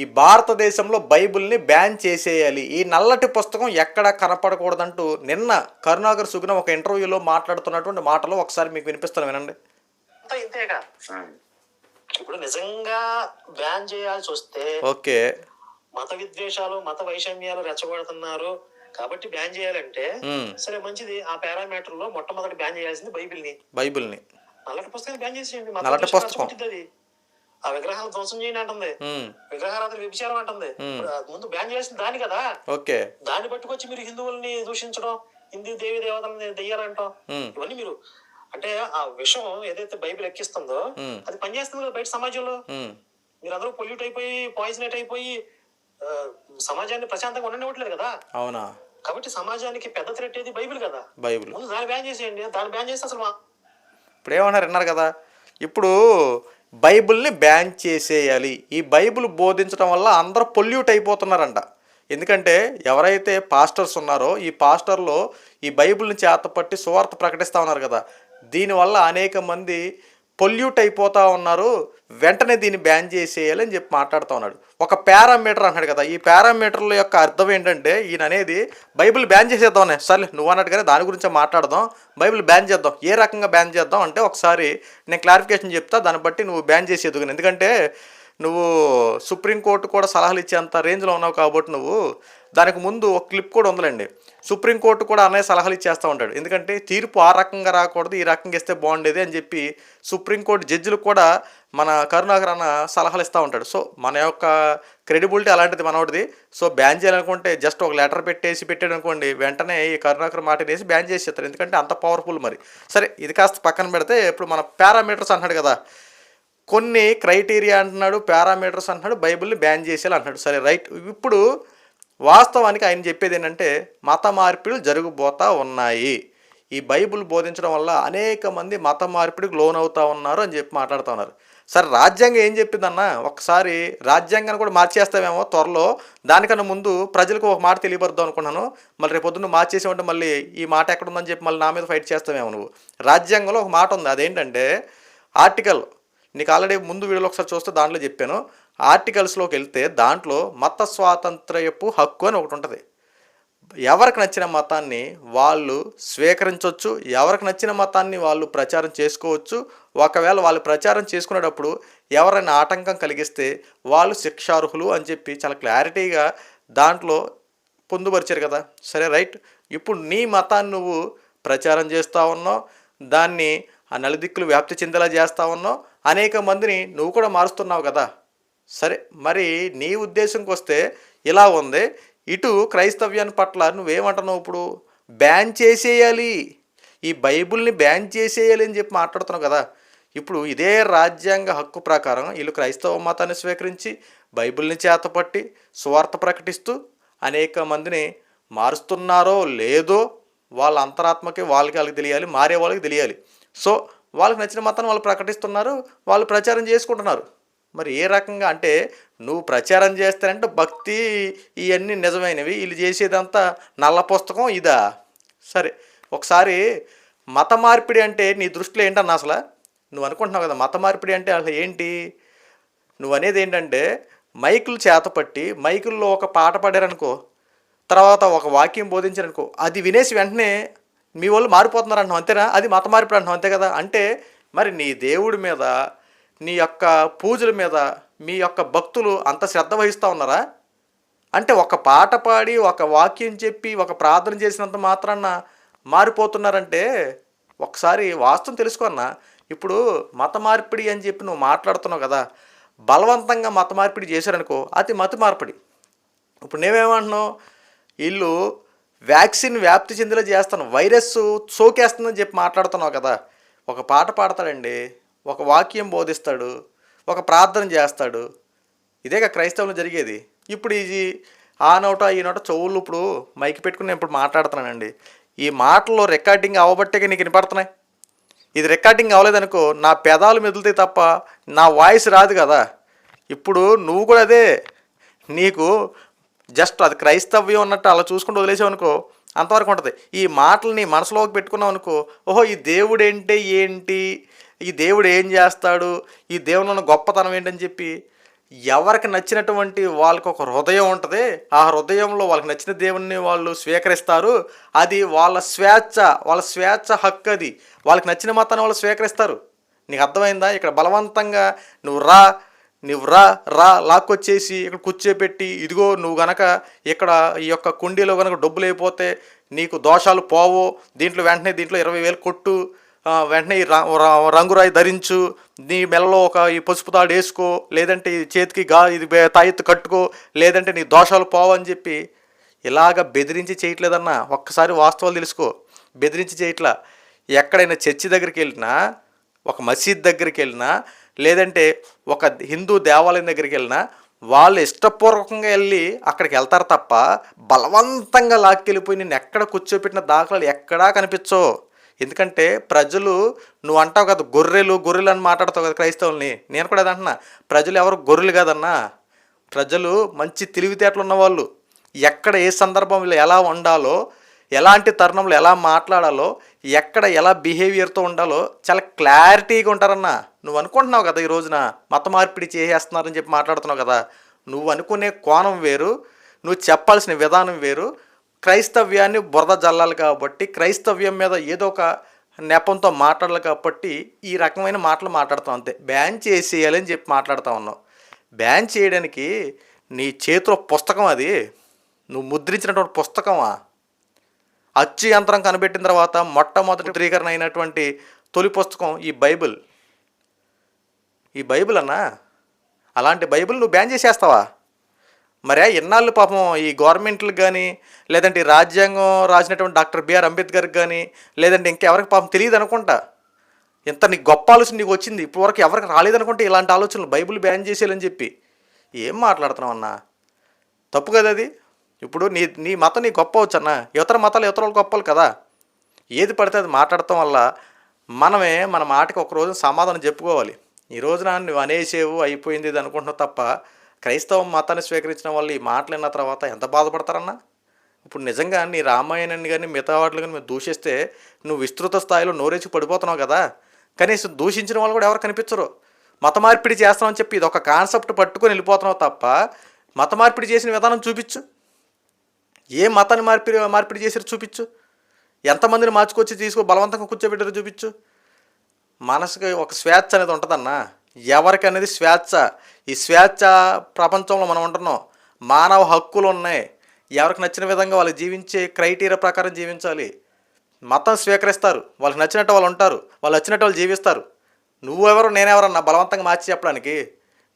ఈ భారతదేశంలో బైబిల్ని బ్యాన్ చేసేయాలి, ఈ నల్లటి పుస్తకం ఎక్కడ కనపడకూడదంటూ నిన్న కరుణాకర్ సుగుణ ఒక ఇంటర్వ్యూలో మాట్లాడుతున్నటువంటి మాటలు ఒకసారి మీకు వినిపిస్తాను, వినండి. ఇంతేగా ఇప్పుడు నిజంగా బ్యాన్ చేయాల్సి వస్తే ఓకే, మత విద్వేషాలు మత వైషమ్యాలు రెచ్చగొడుతున్నారు కాబట్టి బ్యాన్ చేయాలంటే సరే మంచిది. ఆ పారామీటర్ లో మొట్టమొదటి బ్యాన్ చేయాల్సింది బైబిల్ని. నల్లటి పుస్తకం బ్యాన్ చేసేయండి. నల్లటి పుస్తకం అది ఆ విగ్రహాలు ధ్వంసం చేయండి అంటుంది, విగ్రహారాధన వ్యభిచారం అంటుంది. ముందు బ్యాన్ చేయాల్సింది దాని కదా. ఓకే, దాన్ని పట్టుకొచ్చి మీరు హిందువుల్ని దూషించడం, హిందూ దేవి దేవతలని దెయ్యాలంటాం, ఇవన్నీ మీరు అంటే ఆ విషయం ఏదైతే బైబిల్ ఎక్కిస్తుందో అది పనిచేస్తుంది కదా బయట సమాజంలో. మీరు అందరూ పొల్యూట్ అయిపోయి పాయిజనేట్ అయిపోయి సమాజాన్ని ప్రశాంతంగా ఉండనివ్వట్లేదు కదా. అవునా? కాబట్టి సమాజానికి పెద్ద థ్రెట్ ఏది బైబిల్ కదా. బైబిల్ ముందు దాన్ని బ్యాన్ చేసేయండి. దాన్ని బ్యాన్ చేస్తే అసలు ఇప్పుడు ఏమన్నారు విన్నారు కదా. ఇప్పుడు బైబిల్ని బ్యాన్ చేసేయాలి, ఈ బైబిల్ బోధించడం వల్ల అందరూ పొల్యూట్ అయిపోతున్నారంట. ఎందుకంటే ఎవరైతే పాస్టర్స్ ఉన్నారో ఈ పాస్టర్లో ఈ బైబిల్ని చేతపట్టి సువార్త ప్రకటిస్తూ ఉన్నారు కదా, దీనివల్ల అనేక మంది పొల్యూట్ అయిపోతూ ఉన్నారు, వెంటనే దీన్ని బ్యాన్ చేసేయాలి అని చెప్పి మాట్లాడుతూ ఉన్నాడు. ఒక పారామీటర్ అన్నాడు కదా, ఈ పారామీటర్ల యొక్క అర్థం ఏంటంటే ఈయన అనేది బైబిల్ బ్యాన్ చేసేద్దాం. సర్లే నువ్వు అన్నట్టుగానే దాని గురించి మాట్లాడదాం, బైబిల్ బ్యాన్ చేద్దాం. ఏ రకంగా బ్యాన్ చేద్దాం అంటే ఒకసారి నేను క్లారిఫికేషన్ చెప్తా, దాన్ని బట్టి నువ్వు బ్యాన్ చేసేది. ఎందుకంటే నువ్వు సుప్రీంకోర్టు కూడా సలహాలు ఇచ్చేంత రేంజ్లో ఉన్నావు కాబట్టి నువ్వు దానికి ముందు ఒక క్లిప్ కూడా ఉందండి. సుప్రీంకోర్టు కూడా అన్నయ్య సలహాలు ఇచ్చేస్తూ ఉంటాడు. ఎందుకంటే తీర్పు ఆ రకంగా రాకూడదు, ఈ రకంగా ఇస్తే బాగుండేది అని చెప్పి సుప్రీంకోర్టు జడ్జిలకు కూడా మన కరుణాకర్ అన్న సలహాలు ఇస్తూ ఉంటాడు. సో మన యొక్క క్రెడిబిలిటీ అలాంటిది మనోడిది. సో బ్యాన్ చేయాలనుకుంటే జస్ట్ ఒక లెటర్ పెట్టాడు అనుకోండి, వెంటనే ఈ కరుణాకర్ మాట వేసి బ్యాన్ చేసేస్తారు. ఎందుకంటే అంత పవర్ఫుల్. మరి సరే ఇది కాస్త పక్కన పెడితే ఇప్పుడు మన పారామీటర్స్ అంటున్నాడు కదా, కొన్ని క్రైటీరియా అంటున్నాడు, పారామీటర్స్ అంటున్నాడు, బైబిల్ని బ్యాన్ చేసేయాలి అంటున్నాడు. సరే రైట్. ఇప్పుడు వాస్తవానికి ఆయన చెప్పేది ఏంటంటే మత మార్పిడులు జరగబోతూ ఉన్నాయి, ఈ బైబిల్ బోధించడం వల్ల అనేక మంది మత మార్పిడికి లోనవుతూ ఉన్నారు అని చెప్పి మాట్లాడుతూ ఉన్నారు. సరే రాజ్యాంగం ఏం చెప్పిందన్నా, ఒకసారి రాజ్యాంగాన్ని కూడా మార్చేస్తామేమో త్వరలో, దానికన్నా ముందు ప్రజలకు ఒక మాట తెలియబడదాం అనుకున్నాను. మళ్ళీ రేపు పొద్దున్న మార్చేసామంటే మళ్ళీ ఈ మాట ఎక్కడుందని చెప్పి మళ్ళీ నా మీద ఫైట్ చేస్తామేమో నువ్వు. రాజ్యాంగంలో ఒక మాట ఉంది, అదేంటంటే ఆర్టికల్, నీకు ఆల్రెడీ ముందు వీడియోలో ఒకసారి చూస్తే దాంట్లో చెప్పాను. ఆర్టికల్స్లోకి వెళ్తే దాంట్లో మత స్వాతంత్ర్యపు హక్కు అని ఒకటి ఉంటుంది. ఎవరికి నచ్చిన మతాన్ని వాళ్ళు స్వీకరించవచ్చు, ఎవరికి నచ్చిన మతాన్ని వాళ్ళు ప్రచారం చేసుకోవచ్చు. ఒకవేళ వాళ్ళు ప్రచారం చేసుకునేటప్పుడు ఎవరైనా ఆటంకం కలిగిస్తే వాళ్ళు శిక్షార్హులు అని చెప్పి చాలా క్లారిటీగా దాంట్లో పొందుపరిచారు కదా. సరే రైట్. ఇప్పుడు నీ మతాన్ని నువ్వు ప్రచారం చేస్తూ ఉన్నావు, దాన్ని ఆ నలుదిక్కులు వ్యాప్తి చెందేలా చేస్తూ ఉన్నావు, అనేక మందిని నువ్వు కూడా మారుస్తున్నావు కదా. సరే మరి నీ ఉద్దేశంకి వస్తే ఇలా ఉంది, ఇటు క్రైస్తవ్యాన్ని పట్ల నువ్వేమంటున్నావు, ఇప్పుడు బ్యాన్ చేసేయాలి, ఈ బైబిల్ని బ్యాన్ చేసేయాలి అని చెప్పి మాట్లాడుతున్నావు కదా. ఇప్పుడు ఇదే రాజ్యాంగ హక్కు ప్రకారం వీళ్ళు క్రైస్తవ మతాన్ని స్వీకరించి బైబిల్ని చేతపట్టి సువార్త ప్రకటిస్తూ అనేక మందిని మారుస్తున్నారో లేదో వాళ్ళ అంతరాత్మకి వాళ్ళకి తెలియాలి, మారే వాళ్ళకి తెలియాలి. సో వాళ్ళకి నచ్చిన మతాన్ని వాళ్ళు ప్రకటిస్తున్నారు, వాళ్ళు ప్రచారం చేసుకుంటున్నారు. మరి ఏ రకంగా అంటే నువ్వు ప్రచారం చేస్తానంటే భక్తి ఇవన్నీ నిజమైనవి, వీళ్ళు చేసేదంతా నల్ల పుస్తకం ఇదా? సరే ఒకసారి మత మార్పిడి అంటే నీ దృష్టిలో ఏంటన్నా అసలు? నువ్వు అనుకుంటున్నావు కదా మత మార్పిడి అంటే అసలు ఏంటి? నువ్వు అనేది ఏంటంటే మైకులు చేతపట్టి మైకుల్లో ఒక పాట పాడారనుకో, తర్వాత ఒక వాక్యం బోధించారనుకో, అది వినేసి వెంటనే మీ వాళ్ళు మారిపోతున్నారు అంటున్నావు, అంతేనా? అది మత మార్పిడి అంటున్నావు, అంతే కదా. అంటే మరి నీ దేవుడి మీద, నీ యొక్క పూజల మీద మీ యొక్క భక్తులు అంత శ్రద్ధ వహిస్తూ ఉన్నారా? అంటే ఒక పాట పాడి ఒక వాక్యం చెప్పి ఒక ప్రార్థన చేసినంత మాత్రాన మారిపోతున్నారంటే ఒకసారి వాస్తవం తెలుసుకున్నా. ఇప్పుడు మత మార్పిడి అని చెప్పి నువ్వు మాట్లాడుతున్నావు కదా, బలవంతంగా మత మార్పిడి చేశారనుకో అది మత మార్పిడి. ఇప్పుడు నేనేమంటున్నావు, వీళ్ళు వ్యాక్సిన్ వ్యాప్తి చెందేలా చేస్తాను, వైరస్ సోకేస్తుందని చెప్పి మాట్లాడుతున్నావు కదా. ఒక పాట పాడతాడండి, ఒక వాక్యం బోధిస్తాడు, ఒక ప్రార్థన చేస్తాడు, ఇదేగా క్రైస్తవులు జరిగేది. ఇప్పుడు ఇది ఆ నోట ఈ నోట చెవులు ఇప్పుడు మైక్ పెట్టుకుని నేను ఇప్పుడు మాట్లాడుతున్నానండి, ఈ మాటల్లో రికార్డింగ్ అవ్వబట్టే నీకు వినపడుతున్నాయి. ఇది రికార్డింగ్ అవ్వలేదనుకో నా పెదాలు మెదులుతాయి తప్ప నా వాయిస్ రాదు కదా. ఇప్పుడు నువ్వు కూడా అదే, నీకు జస్ట్ అది క్రైస్తవ్యం ఉన్నట్టు అలా చూసుకుంటూ వదిలేసావు అనుకో, అంతవరకు ఉంటుంది. ఈ మాటలని మనసులోకి పెట్టుకున్నావు అనుకో, ఓహో ఈ దేవుడు ఏంటి, ఈ దేవుడు ఏం చేస్తాడు, ఈ దేవుని గొప్పతనం ఏంటని చెప్పి ఎవరికి నచ్చినటువంటి వాళ్ళకి ఒక హృదయం ఉంటుంది. ఆ హృదయంలో వాళ్ళకి నచ్చిన దేవుణ్ణి వాళ్ళు స్వీకరిస్తారు. అది వాళ్ళ స్వేచ్ఛ హక్కు అది. వాళ్ళకి నచ్చిన మతాన్ని వాళ్ళు స్వీకరిస్తారు. నీకు అర్థమైందా? ఇక్కడ బలవంతంగా నువ్వు రా లాక్కొచ్చేసి ఇక్కడ కూర్చోపెట్టి, ఇదిగో నువ్వు గనక ఇక్కడ ఈ యొక్క కుండీలో కనుక డబ్బులు అయిపోతే నీకు దోషాలు పోవు, దీంట్లో 20,000 కొట్టు, వెంటనే ఈ రంగురాయి ధరించు, నీ మెలలో ఈ పసుపు తాడు వేసుకో, లేదంటే ఈ చేతికి ఇది తాయెత్తు కట్టుకో, లేదంటే నీ దోషాలు పోవు అని చెప్పి ఇలాగ బెదిరించి చేయట్లేదన్నా. ఒక్కసారి వాస్తవాలు తెలుసుకో. బెదిరించి చేయట్లా. ఎక్కడైనా చర్చి దగ్గరికి వెళ్ళినా, ఒక మసీద్ దగ్గరికి వెళ్ళినా, లేదంటే ఒక హిందూ దేవాలయం దగ్గరికి వెళ్ళినా వాళ్ళు ఇష్టపూర్వకంగా వెళ్ళి అక్కడికి వెళ్తారు తప్ప బలవంతంగా లాక్కెళ్ళిపోయి నేను ఎక్కడ కూర్చోపెట్టిన దాఖలాలు ఎక్కడా కనిపించవు. ఎందుకంటే ప్రజలు, నువ్వు అంటావు కదా గొర్రెలు అని మాట్లాడతావు కదా క్రైస్తవుల్ని. నేను కూడా అది అంటున్నా, ప్రజలు ఎవరు గొర్రెలు కాదన్నా. ప్రజలు మంచి తెలివితేటలు ఉన్నవాళ్ళు. ఎక్కడ ఏ సందర్భంలో ఎలా ఉండాలో, ఎలాంటి తరుణంలో ఎలా మాట్లాడాలో, ఎక్కడ ఎలా బిహేవియర్తో ఉండాలో చాలా క్లారిటీగా ఉంటారన్నా. నువ్వు అనుకుంటున్నావు కదా ఈ రోజున మత మార్పిడి చేసేస్తున్నారని చెప్పి మాట్లాడుతున్నావు కదా. నువ్వు అనుకునే కోణం వేరు, నువ్వు చెప్పాల్సిన విధానం వేరు. క్రైస్తవ్యాన్ని బురద జల్లాలి కాబట్టి, క్రైస్తవ్యం మీద ఏదో ఒక నెపంతో మాట్లాడాలి కాబట్టి ఈ రకమైన మాటలు మాట్లాడతావు అంతే. బ్యాన్ చేసేయాలని చెప్పి మాట్లాడుతూ ఉన్నావు. బ్యాన్ చేయడానికి నీ చేతిలో పుస్తకం అది, నువ్వు ముద్రించినటువంటి పుస్తకమా? అచ్చు యంత్రం కనిపెట్టిన తర్వాత మొట్టమొదటి ముద్రీకరణ అయినటువంటి తొలి పుస్తకం ఈ బైబిల్ అన్నా. అలాంటి బైబిల్ నువ్వు బ్యాన్ చేసేస్తావా? మరే ఇన్నాళ్ళు పాపం ఈ గవర్నమెంట్లకు కానీ, లేదంటే ఈ రాజ్యాంగం రాసినటువంటి డాక్టర్ బిఆర్ అంబేద్కర్కి కానీ, లేదంటే ఇంకెవరికి పాపం తెలియదు అనుకుంటా. ఇంత నీకు గొప్ప ఆలోచన నీకు వచ్చింది, ఇప్పటివరకు ఎవరికి రాలేదనుకుంటే ఇలాంటి ఆలోచనలు, బైబిల్ బ్యాన్ చేసేయాలని చెప్పి. ఏం మాట్లాడుతున్నావు అన్నా? తప్పు కదా అది. ఇప్పుడు నీ మతం నీ గొప్ప అవచ్చు అన్న, ఇతర మతాలు ఇతర వాళ్ళు గొప్పలు కదా. ఏది పడితే అది మాట్లాడటం వల్ల మన మాటకి ఒక రోజు సమాధానం చెప్పుకోవాలి. ఈ రోజున నువ్వు అనేసేవు అయిపోయింది ఇది అనుకుంటున్నావు తప్ప, క్రైస్తవ మతాన్ని స్వీకరించిన వాళ్ళు ఈ మాటలు విన్న తర్వాత ఎంత బాధపడతారన్నా. ఇప్పుడు నిజంగా నీ రామాయణాన్ని కానీ మిగతా వాటిని కానీ మీరు దూషిస్తే నువ్వు విస్తృత స్థాయిలో నోరేసి పడిపోతున్నావు కదా. కనీసం దూషించిన వాళ్ళు కూడా ఎవరు కనిపించరు. మత మార్పిడి చేస్తామని చెప్పి ఇది ఒక కాన్సెప్ట్ పట్టుకొని వెళ్ళిపోతున్నావు తప్ప, మత మార్పిడి చేసిన విధానం చూపించు. ఏ మతాన్ని మార్పిడి చేసారు చూపించు. ఎంతమందిని మార్చుకొచ్చి బలవంతంగా కూర్చోబెట్టారో చూపించు. మనసుకి ఒక స్వేచ్ఛ అనేది ఉంటుందన్నా. ఎవరికి అనేది స్వేచ్ఛ. ఈ స్వేచ్ఛ ప్రపంచంలో మనం ఉంటున్నాం. మానవ హక్కులు ఉన్నాయి. ఎవరికి నచ్చిన విధంగా వాళ్ళు జీవించే క్రైటీరియా ప్రకారం జీవించాలి. మతం స్వీకరిస్తారు, వాళ్ళకి నచ్చినట్టు వాళ్ళు ఉంటారు, వాళ్ళు నచ్చినట్టు వాళ్ళు జీవిస్తారు. నువ్వెవరు నేనెవరన్నా బలవంతంగా మార్చి చెప్పడానికి?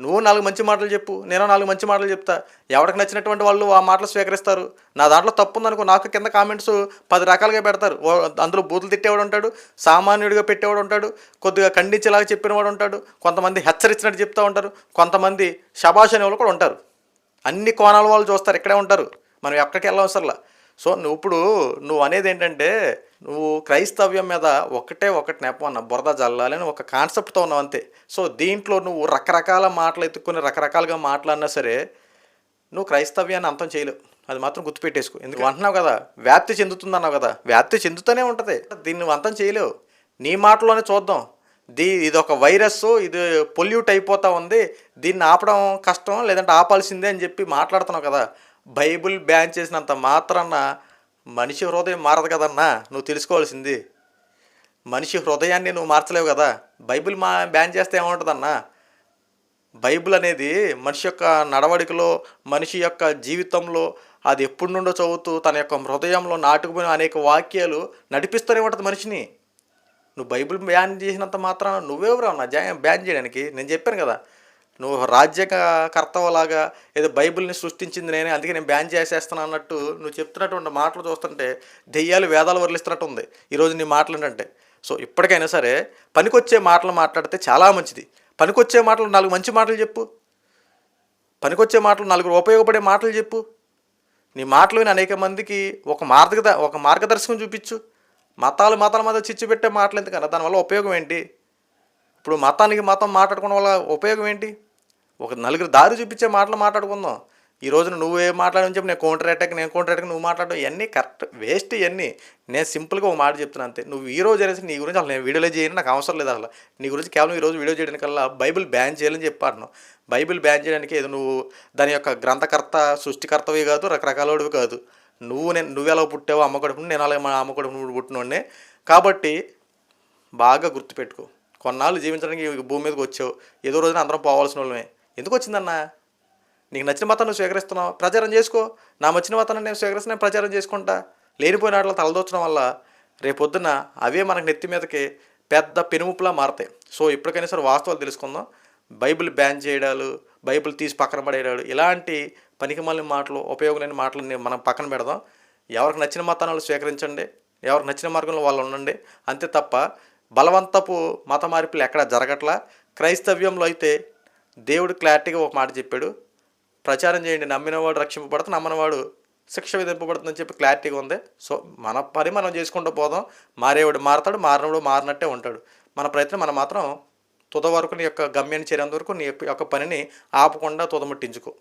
నువ్వు 4 మంచి మాటలు చెప్పు, నేను 4 మంచి మాటలు చెప్తా. ఎవరికి నచ్చినటువంటి వాళ్ళు ఆ మాటలు స్వీకరిస్తారు. నా దాంట్లో తప్పు ఉందనుకో, నాకు కింద కామెంట్స్ 10 రకాలుగా పెడతారు. అందులో బూతులు తిట్టేవాడు ఉంటాడు, సామాన్యుడిగా పెట్టేవాడు ఉంటాడు, కొద్దిగా ఖండించేలాగా చెప్పినవాడు ఉంటాడు, కొంతమంది హెచ్చరించినట్టు చెప్తూ ఉంటారు, కొంతమంది శబాష్ అనేవాళ్ళు కూడా ఉంటారు. అన్ని కోణాల వాళ్ళు చూస్తారు, ఇక్కడే ఉంటారు. మనం ఎక్కడికి వెళ్ళవసరంలా. సో నువ్వు అనేది ఏంటంటే, నువ్వు క్రైస్తవ్యం మీద ఒకటి నెపం అన్న బురద జల్లాలని ఒక కాన్సెప్ట్తో ఉన్నావు అంతే. సో దీంట్లో నువ్వు రకరకాల మాటలు ఎత్తుక్కుని రకరకాలుగా మాట్లాడినా సరే నువ్వు క్రైస్తవ్యాన్ని అంతం చేయలేవు. అది మాత్రం గుర్తుపెట్టేసుకో. ఎందుకు అంటున్నావు కదా, వ్యాప్తి చెందుతుంది అన్నావు కదా, వ్యాప్తి చెందుతూనే ఉంటుంది. దీన్ని నువ్వు అంతం చేయలేవు. నీ మాటలోనే చూద్దాం. ఇది ఒక వైరస్, ఇది పొల్యూట్ అయిపోతూ ఉంది, దీన్ని ఆపడం కష్టం, లేదంటే ఆపాల్సిందే అని చెప్పి మాట్లాడుతున్నావు కదా. బైబిల్ బ్యాన్ చేసినంత మాత్రాన మనిషి హృదయం మారదు కదన్నా. నువ్వు తెలుసుకోవాల్సింది, మనిషి హృదయాన్ని నువ్వు మార్చలేవు కదా. బైబిల్ బ్యాన్ చేస్తే ఏముంటుందన్నా? బైబిల్ అనేది మనిషి యొక్క నడవడికలో, మనిషి యొక్క జీవితంలో అది ఎప్పటి నుండో చదువుతూ తన యొక్క హృదయంలో నాటుకుపోయిన అనేక వాక్యాలు నడిపిస్తూనే ఉంటుంది మనిషిని. నువ్వు బైబిల్ బ్యాన్ చేసినంత మాత్రాన నువ్వెవరు అన్నా బ్యాన్ చేయడానికి? నేను చెప్పాను కదా, నువ్వు రాజ్యకర్తవలాగా ఏదో బైబిల్ని సృష్టించింది నేనే, అందుకే నేను బ్యాన్ చేసేస్తాను అన్నట్టు నువ్వు చెప్తున్నటువంటి మాటలు చూస్తుంటే దెయ్యాలు వేదాలు వరలిస్తున్నట్టు ఉంది ఈరోజు నీ మాటలు ఏంటంటే. సో ఇప్పటికైనా సరే పనికొచ్చే మాటలు మాట్లాడితే చాలా మంచిది. పనికొచ్చే మాటలు 4 మంచి మాటలు చెప్పు. పనికొచ్చే మాటలు 4 ఉపయోగపడే మాటలు చెప్పు. నీ మాటలు విని అనేక మందికి ఒక మార్గదర్శకం చూపించు. మతాల మధ్య చిచ్చు పెట్టే మాటలు ఎందుకన్నా? దానివల్ల ఉపయోగం ఏంటి? ఇప్పుడు మతం మాట్లాడుకోవడం వల్ల ఉపయోగం ఏంటి? ఒక 4 దారి చూపించే మాటలు మాట్లాడుకుందాం. ఈ రోజున నువ్వేం మాట్లాడని చెప్పి నేను కౌంటర్ అటాక్ నువ్వు మాట్లాడడం ఇవన్నీ కరెక్ట్ వేస్ట్. ఇవన్నీ నేను సింపుల్గా ఒక మాట చెప్తున్నా అంతే. నువ్వు ఈ రోజు అనేసి నీ గురించి అసలు నేను వీడియోలో చేయను, నాకు అవసరం లేదు అసలు. నీ గురించి కేవలం ఈరోజు వీడియో చేయడానికల్లా బైబిల్ బ్యాన్ చేయాలని చెప్పాను. బైబిల్ బ్యాన్ చేయడానికి ఏదో నువ్వు దాని యొక్క గ్రంథకర్త సృష్టికర్తవి కాదు, రకరకాలవి కాదు. నువ్వు ఎలా పుట్టావో అమ్మ కడుపు, నేను అలా మా అమ్మ కడుపు పుట్టినోడినే. కాబట్టి బాగా గుర్తుపెట్టుకో, కొన్నాళ్ళు జీవించడానికి ఈ భూమి మీదకి వచ్చావు, ఏదో రోజున అందరం పోవాల్సిన వాళ్ళమే. ఎందుకు వచ్చిందన్నా? నీకు నచ్చిన మతాన్ని నువ్వు స్వీకరిస్తున్నావు, ప్రచారం చేసుకో. నా నచ్చిన మతాన్ని నేను స్వీకరిస్తే నేను ప్రచారం చేసుకుంటా. లేనిపోయిన వాటిలో తలదోచడం వల్ల రేపొద్దున అవే మనకు నెత్తి మీదకి పెద్ద పెనుముప్పులా మారతాయి. సో ఇప్పటికైనా సరే వాస్తవాలు తెలుసుకుందాం. బైబిల్ బ్యాన్ చేయడాలు, బైబిల్ తీసి పక్కన పడేయడాలు, ఇలాంటి పనికిమాలిన మాటలు, ఉపయోగం లేని మాటలు మనం పక్కన పెడదాం. ఎవరికి నచ్చిన మతాన్ని వాళ్ళు స్వీకరించండి, ఎవరికి నచ్చిన మార్గంలో వాళ్ళు ఉండండి. అంతే తప్ప బలవంతపు మత మార్పులు ఎక్కడా జరగట్లా. క్రైస్తవ్యంలో అయితే దేవుడు క్లారిటీగా ఒక మాట చెప్పాడు, ప్రచారం చేయండి, నమ్మినవాడు రక్షింపబడతా, నమ్మనివాడు శిక్ష విధింపబడుతుందని చెప్పి క్లారిటీగా ఉంది. సో మన పని మనం చేసుకుంటూ పోదాం. మారేవాడు మారతాడు, మారినవాడు మారినట్టే ఉంటాడు. మన ప్రయత్నం మనం మాత్రం తుద వరకు నీ యొక్క గమ్యాన్ని చేరేంత వరకు నీ యొక్క పనిని ఆపకుండా తుదముట్టించుకో.